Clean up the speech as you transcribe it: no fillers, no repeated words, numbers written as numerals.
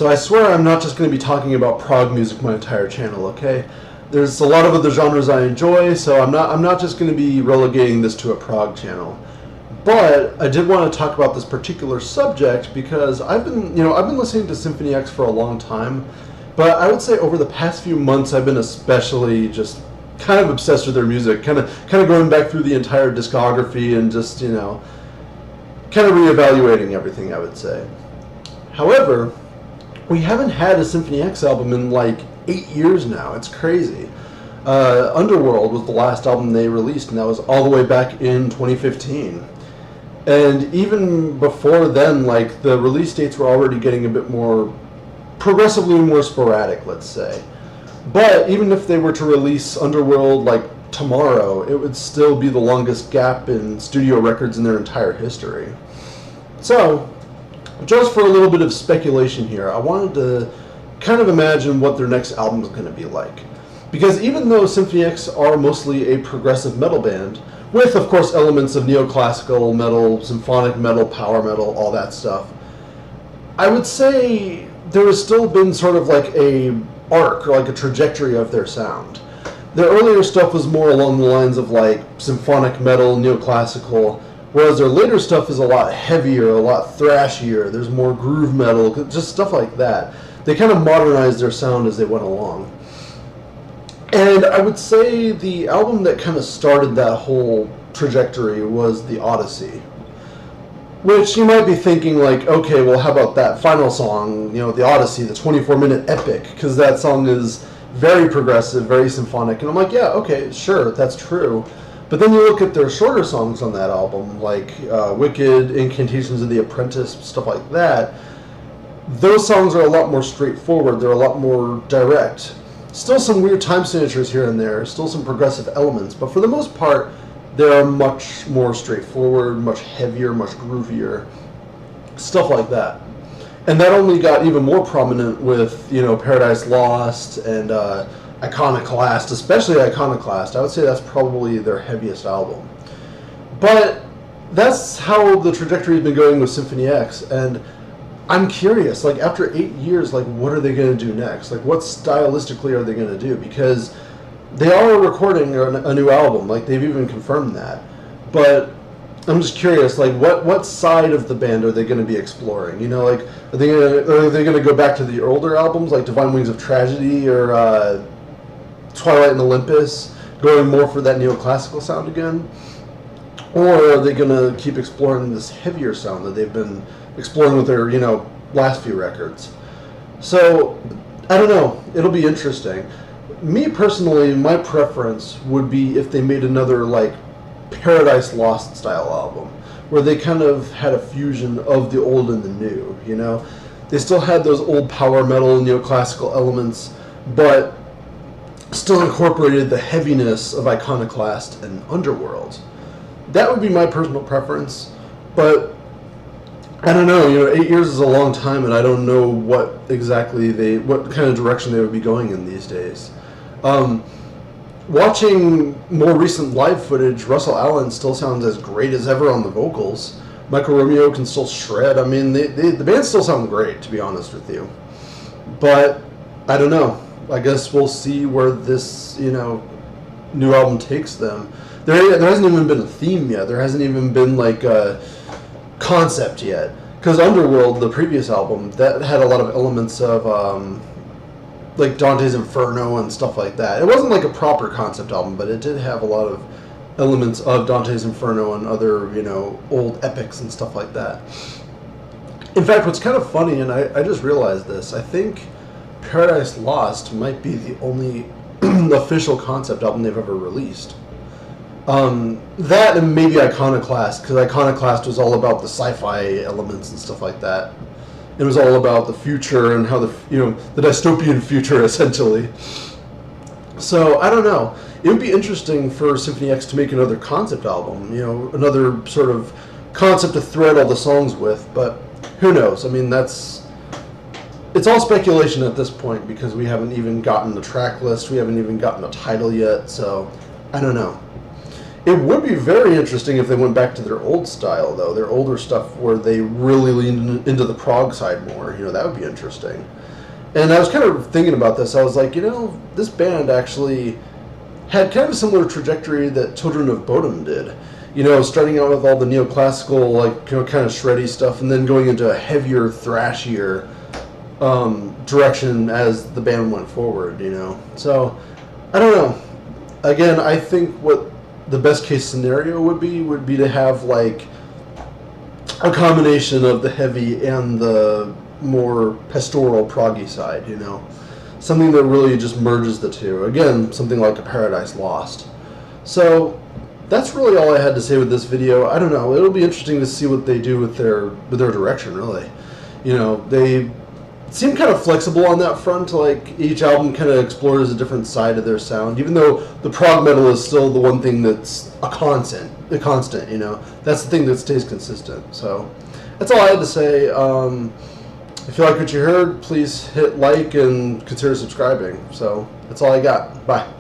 So I swear I'm not just going to be talking about prog music my entire channel, okay? There's a lot of other genres I enjoy, so I'm not just going to be relegating this to a prog channel. But I did want to talk about this particular subject because I've been listening to Symphony X for a long time, but I would say over the past few months I've been especially just kind of obsessed with their music, kind of going back through the entire discography and just, kind of reevaluating everything, I would say. However, we haven't had a Symphony X album in like 8 years now. It's crazy. Underworld was the last album they released, and that was all the way back in 2015. And even before then, like, the release dates were already getting a bit more, progressively more sporadic, let's say. But even if they were to release Underworld like tomorrow, it would still be the longest gap in studio records in their entire history. So, just for a little bit of speculation here, I wanted to kind of imagine what their next album is going to be like. Because even though Symphony X are mostly a progressive metal band, with, of course, elements of neoclassical metal, symphonic metal, power metal, all that stuff, I would say there has still been sort of like a arc, or like a trajectory of their sound. Their earlier stuff was more along the lines of like symphonic metal, neoclassical, whereas their later stuff is a lot heavier, a lot thrashier, there's more groove metal, just stuff like that. They kind of modernized their sound as they went along. And I would say the album that kind of started that whole trajectory was The Odyssey. Which you might be thinking like, okay, well how about that final song, The Odyssey, the 24-minute epic, because that song is very progressive, very symphonic. And I'm like, yeah, okay, sure, that's true. But then you look at their shorter songs on that album, like Wicked, Incantations of the Apprentice, stuff like that. Those songs are a lot more straightforward, they're a lot more direct. Still some weird time signatures here and there, still some progressive elements, but for the most part, they're much more straightforward, much heavier, much groovier, stuff like that. And that only got even more prominent with, Paradise Lost and Iconoclast, especially Iconoclast. I would say that's probably their heaviest album. But that's how the trajectory has been going with Symphony X, and I'm curious, like, after 8 years, like, what are they going to do next? Like, what stylistically are they going to do? Because they are recording a new album, like, they've even confirmed that. But I'm just curious, like, what side of the band are they going to be exploring? Like, are they going to go back to the older albums, like Divine Wings of Tragedy or Twilight and Olympus, going more for that neoclassical sound again? Or are they going to keep exploring this heavier sound that they've been exploring with their, last few records? So, I don't know. It'll be interesting. Me personally, my preference would be if they made another, like, Paradise Lost style album, where they kind of had a fusion of the old and the new, They still had those old power metal, neoclassical elements, but still incorporated the heaviness of Iconoclast and Underworld. That would be my personal preference, but I don't know, 8 years is a long time, and I don't know what kind of direction they would be going in these days. Watching more recent live footage, Russell Allen still sounds as great as ever on the vocals. Michael Romeo can still shred. I mean, the band still sound great, to be honest with you. But, I don't know. I guess we'll see where this, new album takes them. There hasn't even been a theme yet. There hasn't even been, like, a concept yet. Because Underworld, the previous album, that had a lot of elements of, like Dante's Inferno and stuff like that. It wasn't like a proper concept album, but it did have a lot of elements of Dante's Inferno and other, old epics and stuff like that. In fact, what's kind of funny, and I just realized this, I think Paradise Lost might be the only official concept album they've ever released. That and maybe Iconoclast, because Iconoclast was all about the sci-fi elements and stuff like that. It was all about the future and how the dystopian future, essentially. So, I don't know. It would be interesting for Symphony X to make another concept album, another sort of concept to thread all the songs with, but who knows? I mean, it's all speculation at this point because we haven't even gotten the track list, we haven't even gotten a title yet, so I don't know. It would be very interesting if they went back to their old style, though, their older stuff where they really leaned into the prog side more. You know, that would be interesting. And I was kind of thinking about this. I was like, you know, this band actually had kind of a similar trajectory that Children of Bodom did. You know, starting out with all the neoclassical, like, you know, kind of shreddy stuff, and then going into a heavier, thrashier direction as the band went forward, you know. So, I don't know. Again, I think what the best case scenario would be to have, like, a combination of the heavy and the more pastoral proggy side, you know. Something that really just merges the two. Again, something like a Paradise Lost. So that's really all I had to say with this video. I don't know. It'll be interesting to see what they do with their direction, really. You know, they seem kind of flexible on that front. Like, each album kind of explores a different side of their sound, even though the prog metal is still the one thing that's a constant, you know. That's the thing that stays consistent. So that's all I had to say. If you like what you heard, please hit like and consider subscribing. So that's all I got. Bye.